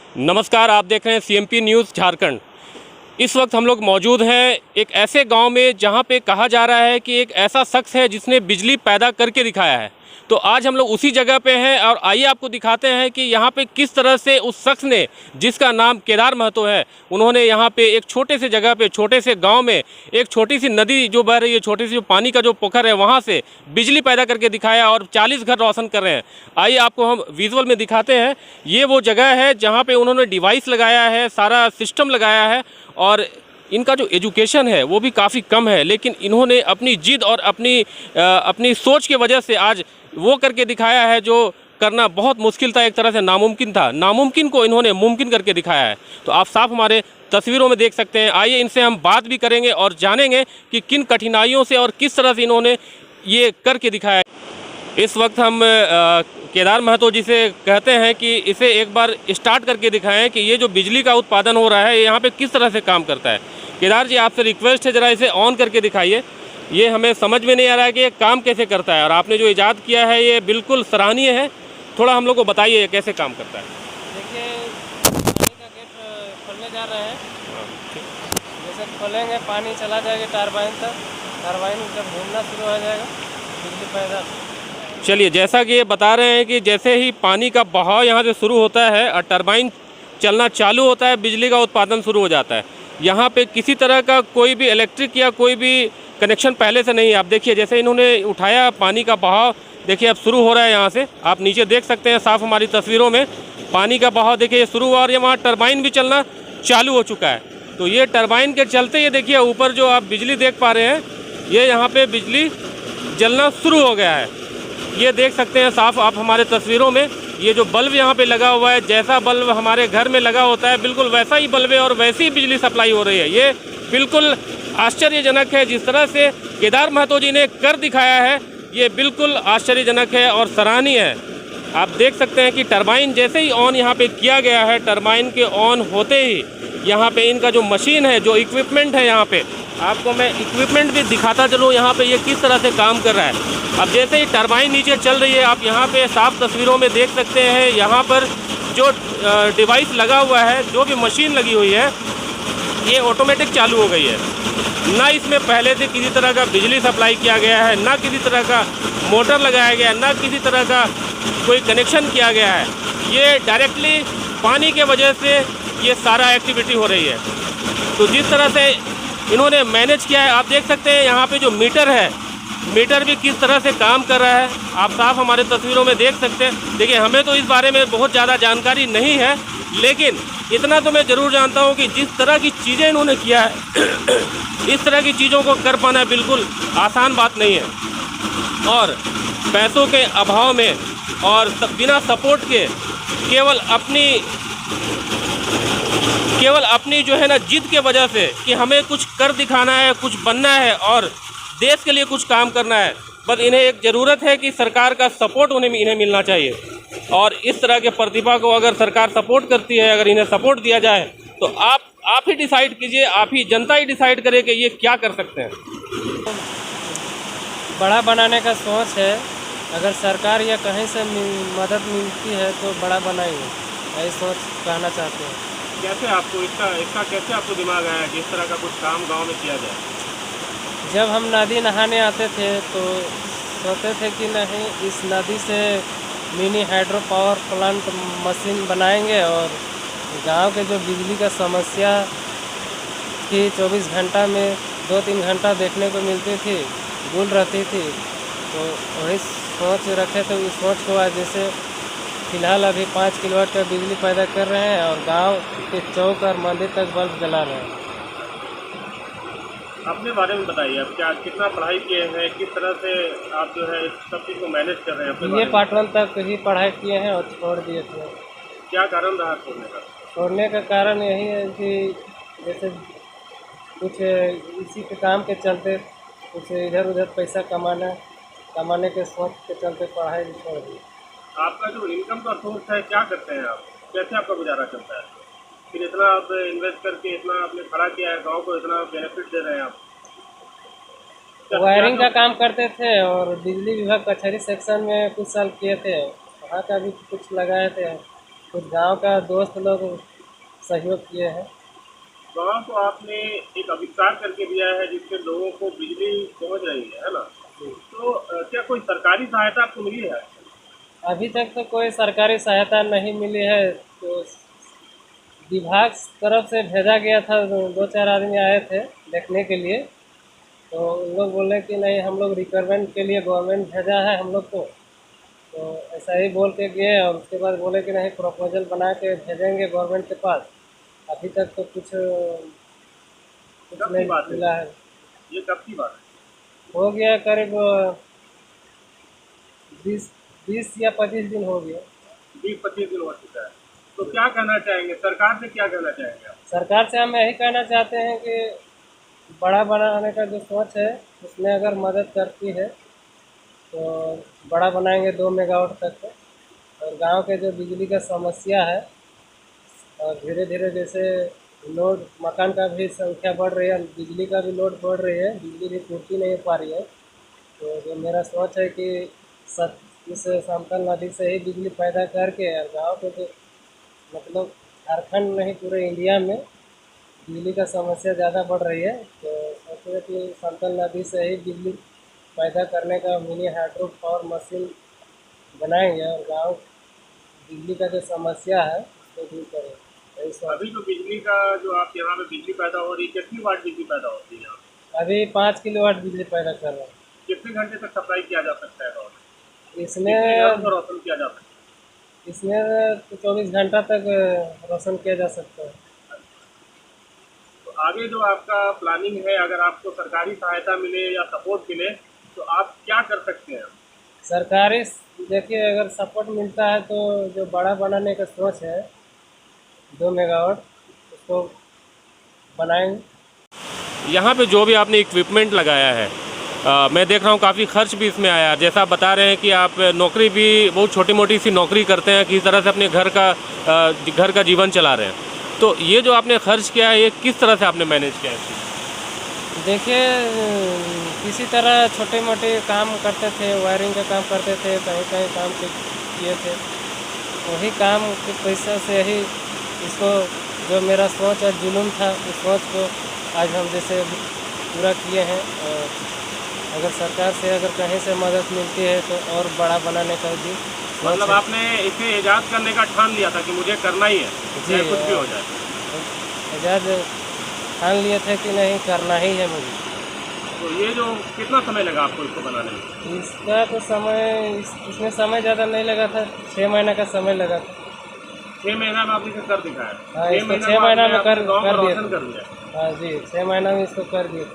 नमस्कार, आप देख रहे हैं सीएमपी न्यूज़ झारखंड। इस वक्त हम लोग मौजूद हैं एक ऐसे गांव में जहां पे कहा जा रहा है कि एक ऐसा शख्स है जिसने बिजली पैदा करके दिखाया है। तो आज हम लोग उसी जगह पे हैं और आइए आपको दिखाते हैं कि यहां पे किस तरह से उस शख्स ने, जिसका नाम केदार महतो है, उन्होंने यहां पे एक छोटे से जगह पे, छोटे से गांव में एक छोटी सी नदी जो बह रही है, छोटी सी जो पानी का जो पोखर है, वहां से बिजली पैदा करके दिखाया और 40 घर रोशन कर रहे हैं। आइए आपको हम विजुअल में दिखाते हैं। ये वो जगह है जहाँ पे उन्होंने डिवाइस लगाया है, सारा सिस्टम लगाया है और इनका जो एजुकेशन है वो भी काफ़ी कम है, लेकिन इन्होंने अपनी जिद और अपनी सोच की वजह से आज वो करके दिखाया है जो करना बहुत मुश्किल था, एक तरह से नामुमकिन था। नामुमकिन को इन्होंने मुमकिन करके दिखाया है। तो आप साफ हमारे तस्वीरों में देख सकते हैं। आइए इनसे हम बात भी करेंगे और जानेंगे कि किन कठिनाइयों से और किस तरह से इन्होंने ये करके दिखाया है। इस वक्त हम केदार महतो जी से कहते हैं कि इसे एक बार स्टार्ट करके दिखाएं कि ये जो बिजली का उत्पादन हो रहा है यहाँ पे किस तरह से काम करता है। केदार जी, आपसे रिक्वेस्ट है, ज़रा इसे ऑन करके दिखाइए। ये हमें समझ में नहीं आ रहा है कि ये काम कैसे करता है और आपने जो इजाद किया है ये बिल्कुल सराहनीय है। थोड़ा हम लोग को बताइए कैसे काम करता है। देखिए, पानी का गेट खोलने जा रहे हैं। जैसे खोलेंगे पानी चला जाएगा टरबाइन तक। टरबाइन जब घूमना शुरू हो जाएगा बिजली पैदा। चलिए, जैसा कि ये बता रहे हैं कि जैसे ही पानी का बहाव यहाँ से शुरू होता है और टरबाइन चलना चालू होता है, बिजली का उत्पादन शुरू हो जाता है। यहाँ पे किसी तरह का कोई भी इलेक्ट्रिक या कोई भी कनेक्शन पहले से नहीं है। आप देखिए, जैसे इन्होंने उठाया, पानी का बहाव देखिए अब शुरू हो रहा है। यहाँ से आप नीचे देख सकते हैं साफ हमारी तस्वीरों में, पानी का बहाव देखिए शुरू हुआ और ये वहाँ टरबाइन भी चलना चालू हो चुका है। तो ये टरबाइन के चलते ये देखिए ऊपर जो आप बिजली देख पा रहे हैं, ये यहाँ पे बिजली जलना शुरू हो गया है। ये देख सकते हैं साफ आप हमारे तस्वीरों में। ये जो बल्ब यहाँ पे लगा हुआ है, जैसा बल्ब हमारे घर में लगा होता है बिल्कुल वैसा ही बल्ब है और वैसी ही बिजली सप्लाई हो रही है। ये बिल्कुल आश्चर्यजनक है जिस तरह से केदार महतो जी ने कर दिखाया है। ये बिल्कुल आश्चर्यजनक है और सराहनीय है। आप देख सकते हैं कि टरबाइन जैसे ही ऑन यहाँ पे किया गया है, टरबाइन के ऑन होते ही यहाँ पे इनका जो मशीन है, जो इक्विपमेंट है, यहाँ पे आपको मैं इक्विपमेंट भी दिखाता चलूँ यहाँ पे ये किस तरह से काम कर रहा है। अब जैसे ही टरबाइन नीचे चल रही है, आप यहाँ पे साफ तस्वीरों में देख सकते हैं, यहाँ पर जो डिवाइस लगा हुआ है, जो भी मशीन लगी हुई है, ये ऑटोमेटिक चालू हो गई है। ना इसमें पहले से किसी तरह का बिजली सप्लाई किया गया है, ना किसी तरह का मोटर लगाया गया है, ना किसी तरह का कोई कनेक्शन किया गया है। ये डायरेक्टली पानी के वजह से ये सारा एक्टिविटी हो रही है। तो जिस तरह से इन्होंने मैनेज किया है, आप देख सकते हैं यहाँ पे जो मीटर है, मीटर भी किस तरह से काम कर रहा है, आप साफ हमारे तस्वीरों में देख सकते हैं। देखिए, हमें तो इस बारे में बहुत ज़्यादा जानकारी नहीं है, लेकिन इतना तो मैं ज़रूर जानता हूँ कि जिस तरह की चीज़ें इन्होंने किया है इस तरह की चीज़ों को कर पाना बिल्कुल आसान बात नहीं है। और पैसों के अभाव में और बिना सपोर्ट के केवल अपनी जो है ना जिद के वजह से कि हमें कुछ कर दिखाना है, कुछ बनना है और देश के लिए कुछ काम करना है, बस इन्हें एक ज़रूरत है कि सरकार का सपोर्ट इन्हें मिलना चाहिए। और इस तरह के प्रतिभा को अगर सरकार सपोर्ट करती है, अगर इन्हें सपोर्ट दिया जाए, तो आप ही डिसाइड कीजिए, आप ही जनता ही डिसाइड करे कि ये क्या कर सकते हैं। बड़ा बनाने का सोच है। अगर सरकार या कहीं से मदद मिलती है तो बड़ा बनाएंगे, यही सोच कहना चाहते हैं। कैसे आपको इसका कैसे आपको दिमाग आया कि इस तरह का कुछ काम गाँव में किया जाए? जब हम नदी नहाने आते थे तो सोचते थे कि नहीं, इस नदी से mini hydro power plant machine बनाएंगे और गांव के जो बिजली का समस्या थी, 24 घंटा में 2-3 घंटा देखने को मिलती थी, गुल रहती थी, तो वही सोच रखे थे। उस सोच को आज जैसे फ़िलहाल अभी 5 किलोवाट का बिजली पैदा कर रहे हैं और गांव के चौक और मंदिर तक बल्ब जला रहे हैं। अपने बारे में बताइए, आप कितना पढ़ाई किए हैं, किस तरह से आप जो है इस सब चीज़ को मैनेज कर रहे हैं? ये पार्ट 1 तक ही पढ़ाई किए हैं और छोड़ दिए थे। क्या कारण रहा छोड़ने का? छोड़ने का कारण यही है कि जैसे कुछ इसी के काम के चलते कुछ इधर उधर पैसा कमाने के सोच के चलते पढ़ाई छोड़ दी। आपका जो इनकम का सोर्स है, क्या करते हैं आप, कैसे आपका गुजारा चलता है? फिर इतना आप इन्वेस्ट करके इतना आपने खड़ा किया है, गांव को इतना बेनिफिट दे रहे हैं आप। वायरिंग का काम करते थे और बिजली विभाग कचहरी सेक्शन में कुछ साल किए थे, वहाँ का भी कुछ लगाए थे। कुछ गांव का दोस्त लोग सहयोग किए हैं। गाँव को आपने एक आविष्कार करके दिया है जिससे लोगों को बिजली पहुंच रही है ना? तो क्या कोई सरकारी सहायता आपको मिली है? अभी तक तो कोई सरकारी सहायता नहीं मिली है, तो विभाग तरफ से भेजा गया था, दो चार आदमी आए थे देखने के लिए, तो उन लोग बोले कि नहीं, हम लोग रिक्वायरमेंट के लिए गवर्नमेंट भेजा है हम लोग को, तो ऐसा ही बोल के गए और उसके बाद बोले कि नहीं, प्रपोजल बना के भेजेंगे गवर्नमेंट के पास। अभी तक तो कुछ कब की नहीं बात है? मिला है। ये कब की बात है? हो गया करीब 20 या 25 दिन हो गया। 20-25 दिन हो चुका है। तो क्या कहना चाहेंगे, सरकार से क्या कहना चाहेंगे आप? सरकार से हम यही कहना चाहते हैं कि बड़ा बनाने का जो सोच है उसमें अगर मदद करती है तो बड़ा बनाएंगे 2 मेगावाट तक का। और गांव के जो बिजली का समस्या है, और धीरे धीरे जैसे लोड, मकान का भी संख्या बढ़ रही है, बिजली का भी लोड बढ़ रही है, बिजली की पूर्ति नहीं हो पा रही है, तो जो मेरा सोच है कि इस समतल नदी से ही बिजली पैदा करके और गांव के जो, मतलब झारखंड नहीं पूरे इंडिया में बिजली का समस्या ज़्यादा बढ़ रही है, तो सोच रहे कि समतल नदी से ही बिजली पैदा करने का मिनी हाइड्रो पावर मशीन बनाएंगे और गांव बिजली का जो समस्या है उसको दूर करेंगे। यही सोच। अभी जो बिजली का जो आप यहाँ पे बिजली पैदा हो रही है, कितनी वाट बिजली पैदा होती है यहाँ? अभी 5 किलोवाट बिजली पैदा कर रहे हैं। कितने घंटे तक सप्लाई किया जा सकता है गाँव में? कितने इसमें घरों को रोशन किया जा सकता है? इसमें तो 24 घंटा तक रोशन किया जा सकता है। तो आगे जो आपका प्लानिंग है, अगर आपको सरकारी सहायता मिले या सपोर्ट मिले तो आप क्या कर सकते हैं? सरकारी, देखिए, अगर सपोर्ट मिलता है तो जो बड़ा बनाने का सोच है 2 मेगावाट, उसको बनाएंगे। यहाँ पे जो भी आपने इक्विपमेंट लगाया है, मैं देख रहा हूँ काफ़ी खर्च भी इसमें आया। जैसा आप बता रहे हैं कि आप नौकरी भी बहुत छोटी मोटी सी नौकरी करते हैं, किस तरह से अपने घर का जीवन चला रहे हैं, तो ये जो आपने खर्च किया है ये किस तरह से आपने मैनेज किया है? देखिए, किसी तरह छोटे मोटे काम करते थे, वायरिंग का काम करते थे, कहीं कहीं काम किए थे, वही काम के पैसा से ही इसको, जो मेरा सोच और जुनून था, उस सोच को आज हम जैसे पूरा किए हैं। और अगर सरकार से अगर कहीं से मदद मिलती है तो और बड़ा बनाने का भी सोच मतलब है। आपने इसे इजाद करने का ठान लिया था कि मुझे करना ही है, जी, चाहे कुछ भी हो जाए। आज़ाद ठान लिए थे कि नहीं, करना ही है मुझे। तो ये जो कितना समय लगा आपको इसको बनाने में? इसका तो समय, इसमें समय ज़्यादा नहीं लगा था, 6 महीने का समय लगा था। 6 महीना में आपने इसे कर दिखाया? हाँ, 6 इसको महीना 6 महीना में आपने कर गाँव का दिया। रोशन कर दिया। हाँ जी, 6 महीना में इसको कर दिया।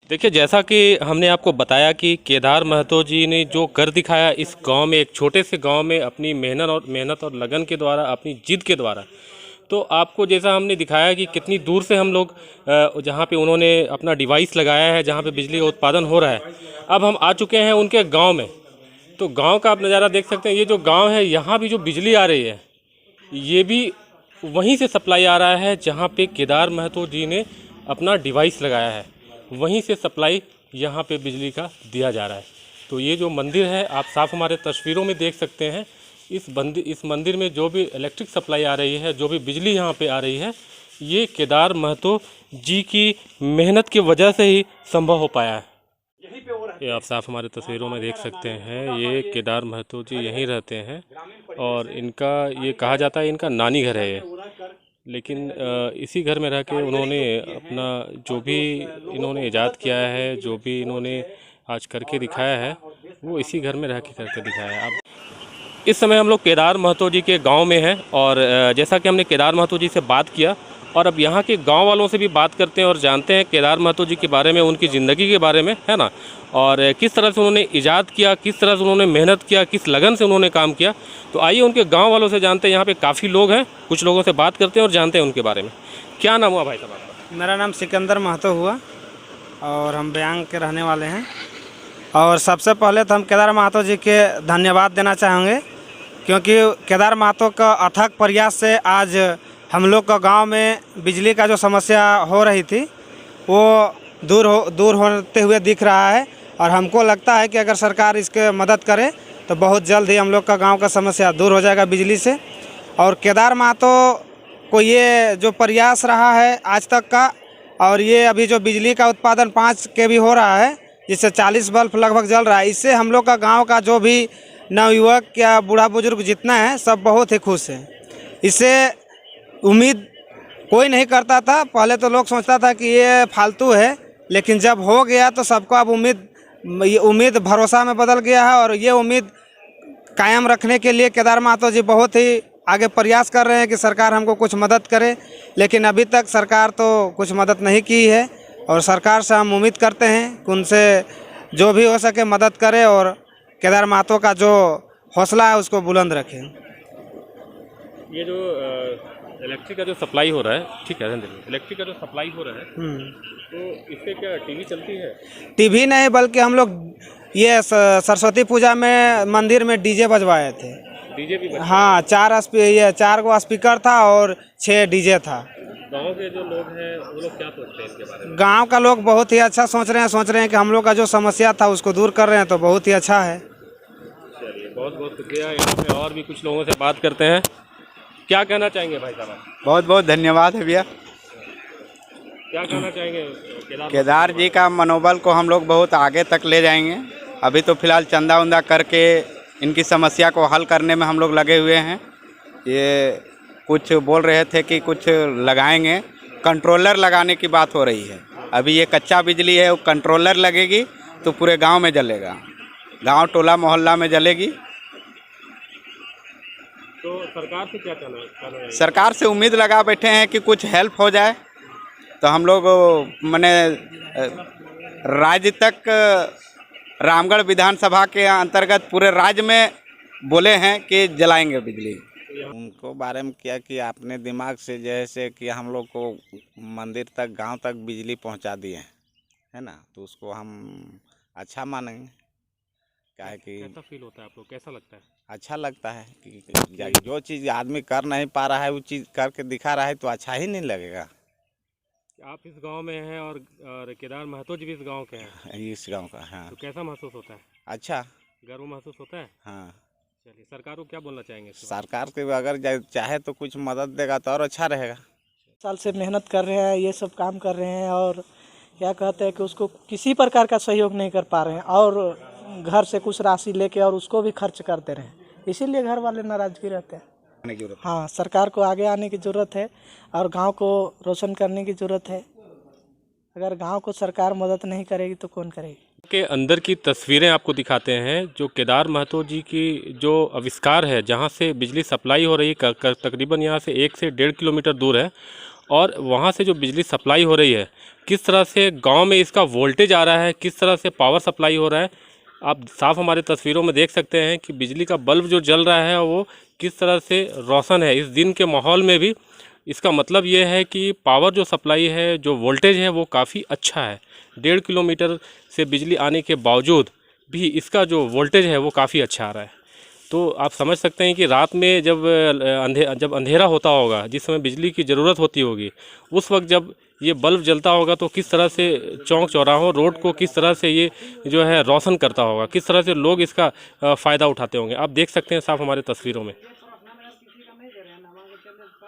देखिए, जैसा कि हमने आपको बताया कि केदार महतो जी ने जो कर दिखाया इस गांव में, एक छोटे से गांव में, अपनी मेहनत और लगन के द्वारा, अपनी जिद के द्वारा, तो आपको जैसा हमने दिखाया कि कितनी दूर से हम लोग जहां पे उन्होंने अपना डिवाइस लगाया है, जहां पे बिजली का उत्पादन हो रहा है। अब हम आ चुके हैं उनके गांव में, तो गांव का आप नज़ारा देख सकते हैं। ये जो गांव है, यहाँ भी जो बिजली आ रही है ये भी वहीं से सप्लाई आ रहा है जहाँ पे केदार महतो जी ने अपना डिवाइस लगाया है, वहीं से सप्लाई यहाँ पे बिजली का दिया जा रहा है। तो ये जो मंदिर है, आप साफ हमारे तस्वीरों में देख सकते हैं। इस मंदिर में जो भी इलेक्ट्रिक सप्लाई आ रही है, जो भी बिजली यहाँ पे आ रही है, ये केदार महतो जी की मेहनत की वजह से ही संभव हो पाया है। ये आप साफ हमारे तस्वीरों में देख सकते हैं। ये केदार महतो जी यहीं रहते हैं और इनका, ये कहा जाता है इनका नानी घर है ये, लेकिन इसी घर में रह के उन्होंने अपना जो भी इन्होंने ईजाद किया है, जो भी इन्होंने आज करके दिखाया है, वो इसी घर में रह के करके दिखाया है। अब इस समय हम लोग केदार महतो जी के गांव में हैं और जैसा कि हमने केदार महतो जी से बात किया, और अब यहाँ के गांव वालों से भी बात करते हैं और जानते हैं केदार महतो जी के बारे में, उनकी ज़िंदगी के बारे में, है ना, और किस तरह से उन्होंने ईजाद किया, किस तरह से उन्होंने मेहनत किया, किस लगन से उन्होंने काम किया। तो आइए उनके गांव वालों से जानते हैं। यहाँ पे काफ़ी लोग हैं, कुछ लोगों से बात करते हैं और जानते हैं उनके बारे में। क्या नाम हुआ भाई साहब आपका? मेरा नाम सिकंदर महतो हुआ और हम ब्यांग के रहने वाले हैं। और सबसे पहले तो हम केदार महतो जी के धन्यवाद देना चाहेंगे, क्योंकि केदार महतो का अथक प्रयास से आज हम लोग का गांव में बिजली का जो समस्या हो रही थी वो दूर होते हुए दिख रहा है। और हमको लगता है कि अगर सरकार इसके मदद करे तो बहुत जल्द ही हम लोग का गांव का समस्या दूर हो जाएगा बिजली से। और केदार महतो को ये जो प्रयास रहा है आज तक का, और ये अभी जो बिजली का उत्पादन 5 kV हो रहा है, जिससे 40 बल्ब लगभग जल रहा है, इससे हम लोग का गांव का जो भी नवयुवक या बूढ़ा बुजुर्ग जितना है सब बहुत ही खुश है। इससे उम्मीद कोई नहीं करता था, पहले तो लोग सोचता था कि ये फालतू है, लेकिन जब हो गया तो सबको अब उम्मीद भरोसा में बदल गया है। और ये उम्मीद कायम रखने के लिए केदार महतो जी बहुत ही आगे प्रयास कर रहे हैं कि सरकार हमको कुछ मदद करे, लेकिन अभी तक सरकार तो कुछ मदद नहीं की है। और सरकार से हम उम्मीद करते हैं कि उनसे जो भी हो सके मदद करे और केदार महतो का जो हौसला है उसको बुलंद रखें। ये जो इलेक्ट्रिक का जो सप्लाई हो रहा है, ठीक है, इलेक्ट्रिक का जो सप्लाई हो रहा है, तो इससे क्या टीवी चलती है? टीवी नहीं, बल्कि हम लोग ये सरस्वती पूजा में मंदिर में डीजे बजवाए थे। डीजे भी हाँ, 4 गो स्पीकर था और 6 डीजे था। गांव के जो लोग हैं वो लोग क्या सोचते हैं इसके बारे में? गांव का लोग बहुत ही अच्छा सोच रहे हैं कि हम लोग का जो समस्या था उसको दूर कर रहे हैं, तो बहुत ही अच्छा है। चलिए, बहुत बहुत शुक्रिया। यहाँ पे और भी कुछ लोगों से बात करते हैं। क्या कहना चाहेंगे भाई साहब? बहुत बहुत धन्यवाद है भैया। क्या कहना चाहेंगे? केदार जी का मनोबल को हम लोग बहुत आगे तक ले जाएंगे। अभी तो फिलहाल चंदा उंदा करके इनकी समस्या को हल करने में हम लोग लगे हुए हैं। ये कुछ बोल रहे थे कि कुछ लगाएंगे, कंट्रोलर लगाने की बात हो रही है। अभी ये कच्चा बिजली है, वो कंट्रोलर लगेगी तो पूरे गांव में जलेगा, गांव टोला मोहल्ला में जलेगी। तो सरकार से क्या कहना है? सरकार से उम्मीद लगा बैठे हैं कि कुछ हेल्प हो जाए, तो हम लोग माने राज्य तक रामगढ़ विधानसभा के अंतर्गत पूरे राज्य में बोले हैं कि जलाएंगे बिजली। उनको बारे में क्या कि अपने दिमाग से जैसे कि हम लोग को मंदिर तक गांव तक बिजली पहुंचा दिए हैं, है ना, तो उसको हम अच्छा मानेंगे। क्या है कि कैसा फील होता है आपको, कैसा लगता है? अच्छा लगता है कि जो चीज़ आदमी कर नहीं पा रहा है वो चीज़ करके दिखा रहा है तो अच्छा ही नहीं लगेगा। आप इस गांव में हैं और केदार महतो जी भी इस गांव के हैं। इस गांव का, हाँ। तो कैसा महसूस होता है? अच्छा, गर्व महसूस होता है। हाँ। चलिए, सरकार को क्या बोलना चाहेंगे? सरकार के अगर चाहे तो कुछ मदद देगा तो और अच्छा रहेगा। साल से मेहनत कर रहे हैं, ये सब काम कर रहे हैं, और क्या कहते हैं कि उसको किसी प्रकार का सहयोग नहीं कर पा रहे हैं, और घर से कुछ राशि लेके और उसको भी खर्च करते रहे, इसीलिए घर वाले नाराज भी रहते हैं। हाँ, सरकार को आगे आने की ज़रूरत है और गांव को रोशन करने की ज़रूरत है। अगर गांव को सरकार मदद नहीं करेगी तो कौन करेगी? के अंदर की तस्वीरें आपको दिखाते हैं, जो केदार महतो जी की जो आविष्कार है, जहां से बिजली सप्लाई हो रही है, तकरीबन यहां से 1 से 1.5 किलोमीटर दूर है, और वहां से जो बिजली सप्लाई हो रही है, किस तरह से गांव में इसका वोल्टेज आ रहा है, किस तरह से पावर सप्लाई हो रहा है, आप साफ हमारे तस्वीरों में देख सकते हैं कि बिजली का बल्ब जो जल रहा है वो किस तरह से रोशन है। इस दिन के माहौल में भी इसका मतलब ये है कि पावर जो सप्लाई है, जो वोल्टेज है, वो काफ़ी अच्छा है। 1.5 किलोमीटर से बिजली आने के बावजूद भी इसका जो वोल्टेज है वो काफ़ी अच्छा आ रहा है। तो आप समझ सकते हैं कि रात में जब अंधेरा होता होगा, जिस समय बिजली की ज़रूरत होती होगी, उस वक्त जब ये बल्ब जलता होगा तो किस तरह से चौक चौराहों रोड को किस तरह से ये जो है रोशन करता होगा, किस तरह से लोग इसका फ़ायदा उठाते होंगे। आप देख सकते हैं साफ हमारे तस्वीरों में।